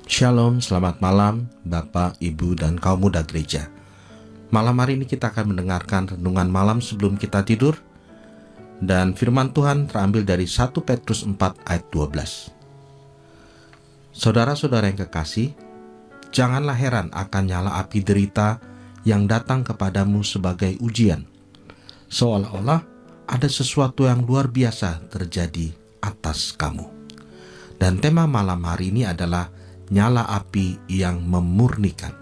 Shalom, selamat malam Bapak, Ibu, dan kaum muda gereja. Malam hari ini kita akan mendengarkan renungan malam sebelum kita tidur. Dan firman Tuhan terambil dari 1 Petrus 4 ayat 12. Saudara-saudara yang kekasih, janganlah heran akan nyala api derita yang datang kepadamu sebagai ujian, seolah-olah ada sesuatu yang luar biasa terjadi atas kamu. Dan tema malam hari ini adalah nyala api yang memurnikan.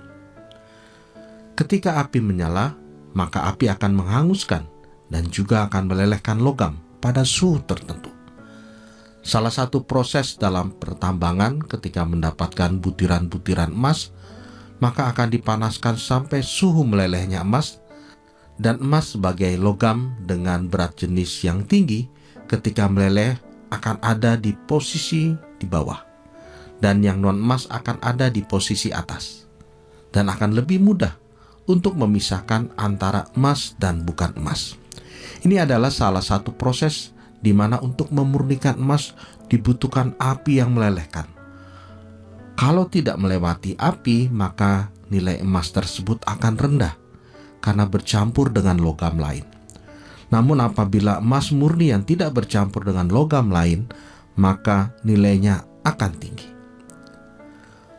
Ketika api menyala, maka api akan menghanguskan dan juga akan melelehkan logam pada suhu tertentu. Salah satu proses dalam pertambangan ketika mendapatkan butiran-butiran emas, maka akan dipanaskan sampai suhu melelehnya emas, dan emas sebagai logam dengan berat jenis yang tinggi ketika meleleh akan ada di posisi di bawah. Dan yang non-emas akan ada di posisi atas, dan akan lebih mudah untuk memisahkan antara emas dan bukan emas. Ini adalah salah satu proses di mana untuk memurnikan emas dibutuhkan api yang melelehkan. Kalau tidak melewati api, maka nilai emas tersebut akan rendah karena bercampur dengan logam lain. Namun apabila emas murni yang tidak bercampur dengan logam lain, maka nilainya akan tinggi.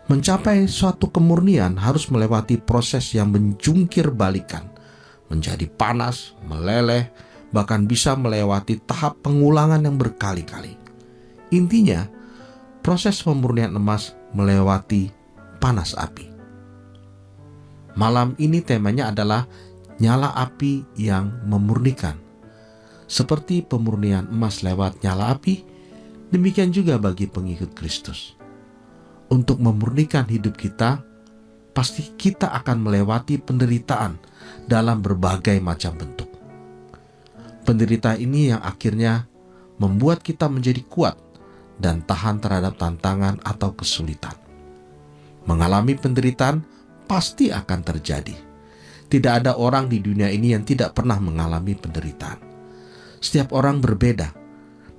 Mencapai suatu kemurnian harus melewati proses yang menjungkir balikan, menjadi panas, meleleh, bahkan bisa melewati tahap pengulangan yang berkali-kali. Intinya, proses pemurnian emas melewati panas api. Malam ini temanya adalah nyala api yang memurnikan. Seperti pemurnian emas lewat nyala api, demikian juga bagi pengikut Kristus. Untuk memurnikan hidup kita, pasti kita akan melewati penderitaan dalam berbagai macam bentuk. Penderitaan ini yang akhirnya membuat kita menjadi kuat dan tahan terhadap tantangan atau kesulitan. Mengalami penderitaan pasti akan terjadi. Tidak ada orang di dunia ini yang tidak pernah mengalami penderitaan. Setiap orang berbeda.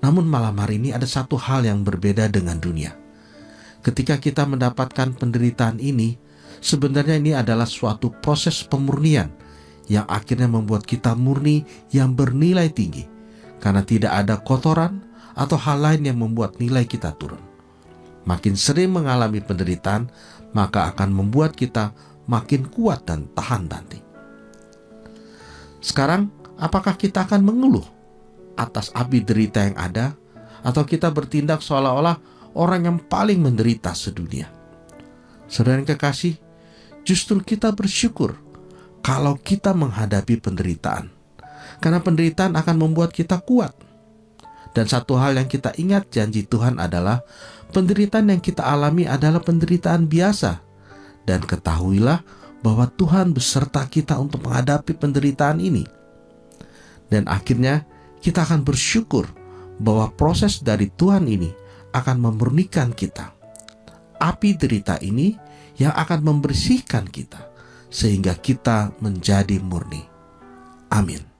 Namun malam hari ini ada satu hal yang berbeda dengan dunia. Ketika kita mendapatkan penderitaan ini, sebenarnya ini adalah suatu proses pemurnian yang akhirnya membuat kita murni yang bernilai tinggi, karena tidak ada kotoran atau hal lain yang membuat nilai kita turun. Makin sering mengalami penderitaan, maka akan membuat kita makin kuat dan tahan banting. Sekarang, apakah kita akan mengeluh atas api derita yang ada, atau kita bertindak seolah-olah orang yang paling menderita sedunia? Saudara yang kekasih, justru kita bersyukur kalau kita menghadapi penderitaan, karena penderitaan akan membuat kita kuat. Dan satu hal yang kita ingat, janji Tuhan adalah penderitaan yang kita alami adalah penderitaan biasa. Dan ketahuilah bahwa Tuhan beserta kita untuk menghadapi penderitaan ini. Dan akhirnya kita akan bersyukur bahwa proses dari Tuhan ini akan memurnikan kita. Api derita ini yang akan membersihkan kita sehingga kita menjadi murni. Amin.